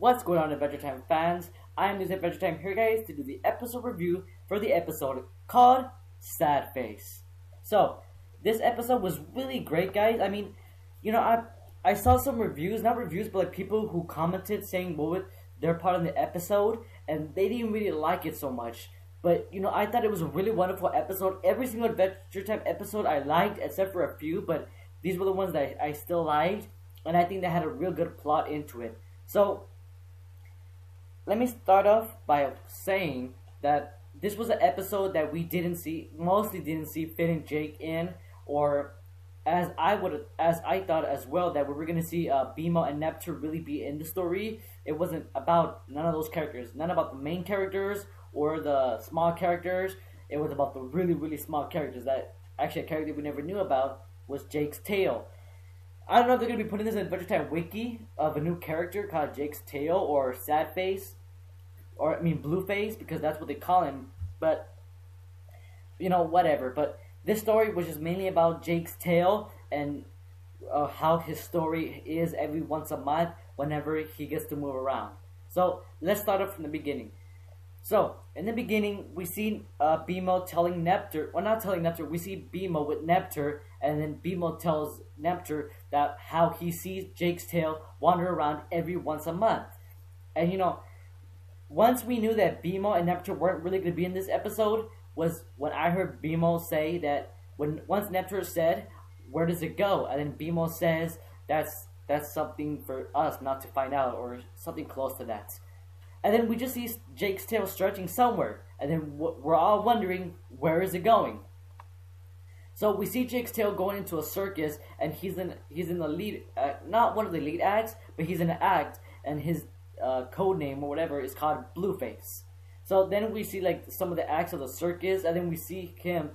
What's going on, Adventure Time fans? I'm News Adventure Time here, guys, to do the episode review for the episode called Sad Face. So, this episode was really great, guys. I mean, I saw some reviews, not reviews, but like people who commented saying what their part of the episode, and they didn't really like it so much. But, I thought it was a really wonderful episode. Every single Adventure Time episode I liked, except for a few, but these were the ones that I still liked, and I think they had a real good plot into it. So, let me start off by saying that this was an episode that we mostly didn't see fitting Jake in, or as I thought as well, that we were gonna see BMO and Neptune really be in the story. It wasn't about none of those characters, none about the main characters or the small characters. It was about the really, really small characters. That actually a character we never knew about was Jake's tail. I don't know if they're gonna be putting this in Adventure Time wiki of a new character called Jake's tail or Sad Face, or I mean Blueface, because that's what they call him. But whatever. But this story was just mainly about Jake's tail and how his story is every once a month whenever he gets to move around. So let's start off from the beginning. So in the beginning, we see BMO telling Neptune, well, not telling Neptune, we see BMO with Neptune, and then BMO tells Neptune that how he sees Jake's tail wander around every once a month. And once we knew that BMO and Neptune weren't really going to be in this episode was when I heard BMO say that once Neptune said, "Where does it go?" and then BMO says that's something for us not to find out, or something close to that. And then we just see Jake's tail stretching somewhere, and then we're all wondering, where is it going? So we see Jake's tail going into a circus, and he's in the lead, not one of the lead acts, but he's in an act, and his code name or whatever is called Blueface. So then we see like some of the acts of the circus, and then we see him,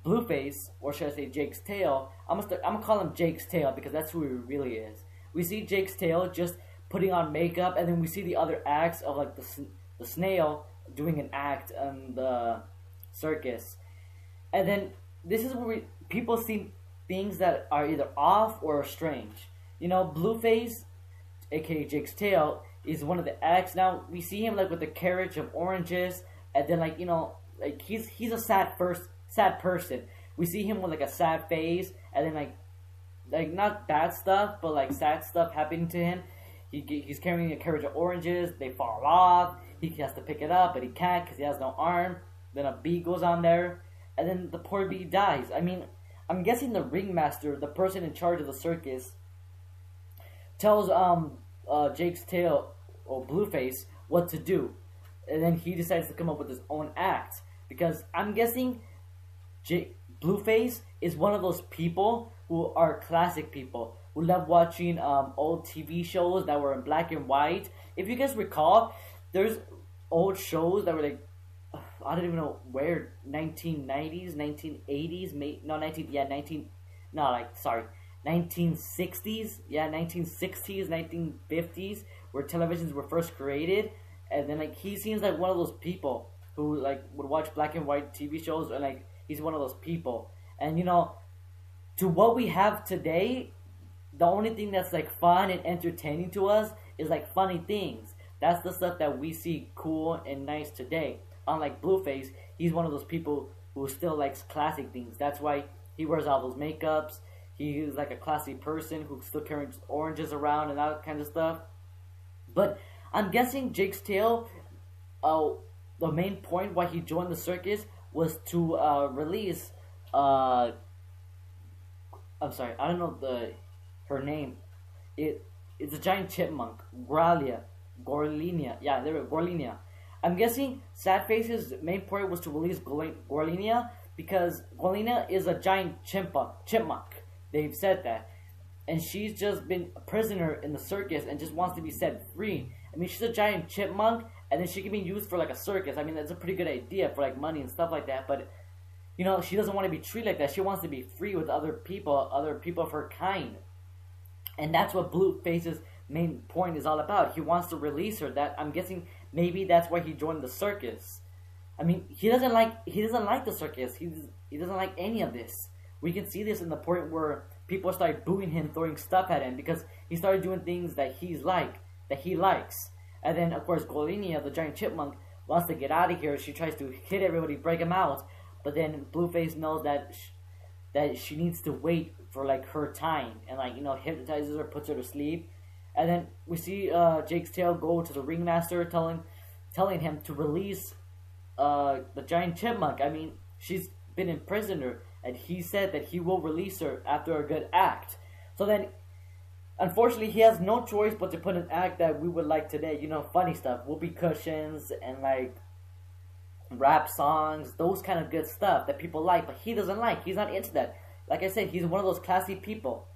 Blueface, or should I say Jake's tail. I'm gonna call him Jake's tail because that's who he really is. We see Jake's tail just putting on makeup, and then we see the other acts of like the snail doing an act on the circus. And then this is where people see things that are either off or strange. Blueface, aka Jake's tail, is one of the acts. Now we see him like with a carriage of oranges, and then like he's a sad person. We see him with like a sad face, and then like not bad stuff, but like sad stuff happening to him. He's carrying a carriage of oranges. They fall off. He has to pick it up, but he can't because he has no arm. Then a bee goes on there, and then the poor bee dies. I mean, I'm guessing the ringmaster, the person in charge of the circus, tells Jake's tail or Blueface what to do, and then he decides to come up with his own act, because I'm guessing Blueface is one of those people who are classic people who love watching old TV shows that were in black and white. If you guys recall, there's old shows that were like, I don't even know where, 1990s, 1980s, 1960s, 1960s, 1950s, where televisions were first created. And then like he seems like one of those people who like would watch black and white TV shows, and like he's one of those people. And to what we have today, the only thing that's like fun and entertaining to us is like funny things. That's the stuff that we see cool and nice today. Unlike Blueface, he's one of those people who still likes classic things. That's why he wears all those makeups. He's like a classy person who still carries oranges around and that kind of stuff. But I'm guessing Jake's tail, the main point why he joined the circus was to release, I'm sorry, I don't know her name. It's a giant chipmunk, Gorlinia. Yeah, there we go, Gorlinia. I'm guessing Sad Face's main point was to release Gorlinia because Gorlinia is a giant chipmunk. They've said that. And she's just been a prisoner in the circus and just wants to be set free. I mean, she's a giant chipmunk, and then she can be used for like a circus. I mean, that's a pretty good idea for like money and stuff like that. But, she doesn't want to be treated like that. She wants to be free with other people of her kind. And that's what Blueface's main point is all about. He wants to release her. That I'm guessing maybe that's why he joined the circus. I mean, he doesn't like the circus. He doesn't like any of this. We can see this in the point where people started booing him, throwing stuff at him because he started doing things that he likes. And then, of course, Golinia, the giant chipmunk, wants to get out of here. She tries to hit everybody, break them out. But then Blueface knows that she needs to wait for like her time, and like, you know, hypnotizes her, puts her to sleep. And then we see Jake's tail go to the ringmaster, telling him to release the giant chipmunk. I mean, she's been imprisoned her, and he said that he will release her after a good act. So then, unfortunately, he has no choice but to put an act that we would like today. You know, funny stuff, whoopee cushions, and like rap songs, those kind of good stuff that people like, but he doesn't like. He's not into that. Like I said, he's one of those classy people.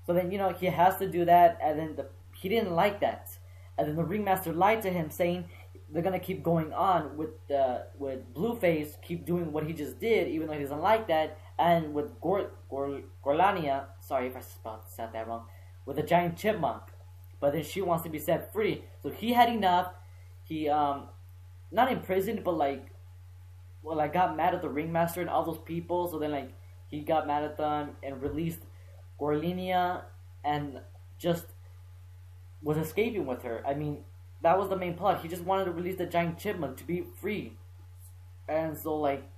So then, you know, he has to do that, and then he didn't like that. And then the ringmaster lied to him, saying they're gonna keep going on with Blueface, keep doing what he just did, even though he doesn't like that. And with Gorlania, sorry if I said that wrong, with a giant chipmunk, but then she wants to be set free. So he had enough. He not imprisoned, but like, well, I got mad at the ringmaster and all those people. So then like he got mad at them and released Gorlinia and just was escaping with her. I mean, that was the main plot. He just wanted to release the giant chipmunk to be free. And so like,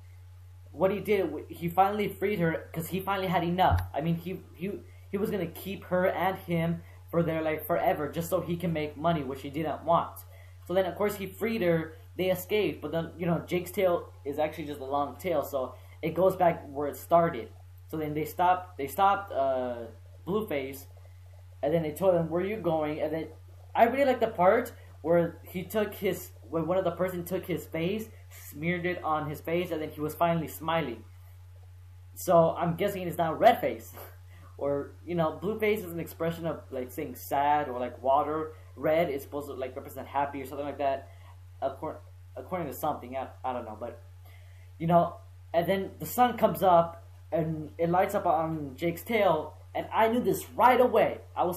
what he did, he finally freed her because he finally had enough. I mean, he was gonna keep her and him for their like forever, just so he can make money, which he didn't want. So then, of course, he freed her. They escaped, but then, you know, Jake's tail is actually just a long tail, so it goes back where it started. So then they stopped Blueface, and then they told him, "Where are you going?" And then I really like the part where when one of the person took his face, smeared it on his face, and then he was finally smiling. So I'm guessing it's not red face. Or, you know, blue face is an expression of like saying sad or like water. Red is supposed to like represent happy or something like that, according to something. I don't know, but you know. And then the sun comes up and it lights up on Jake's tail, and I knew this right away. I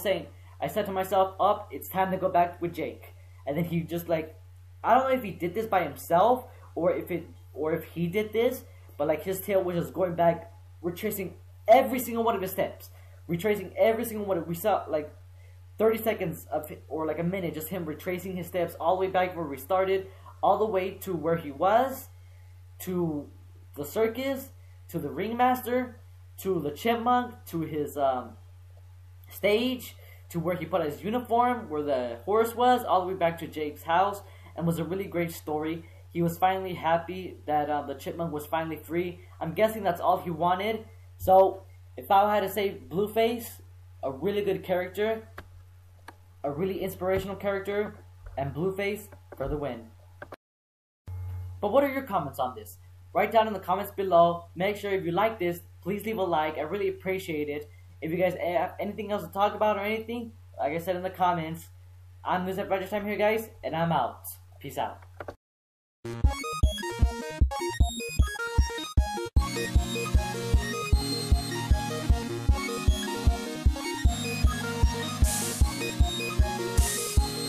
said to myself, "Up, it's time to go back with Jake." And then he just like, I don't know if he did this by himself or if he did this, but like his tail was just going back, retracing every single one of his steps, retracing every single one. We saw like 30 seconds of, or like a minute, just him retracing his steps all the way back where we started, all the way to where he was, to the circus, to the ringmaster, to the chipmunk, to his stage, to where he put his uniform, where the horse was, all the way back to Jake's house, and was a really great story. He was finally happy that the chipmunk was finally free. I'm guessing that's all he wanted. So, if I had to say, Blueface, a really good character, a really inspirational character, and Blueface for the win. But what are your comments on this? Write down in the comments below. Make sure if you like this, please leave a like. I really appreciate it. If you guys have anything else to talk about or anything, like I said in the comments, I'm News at Time here, guys, and I'm out. Peace out.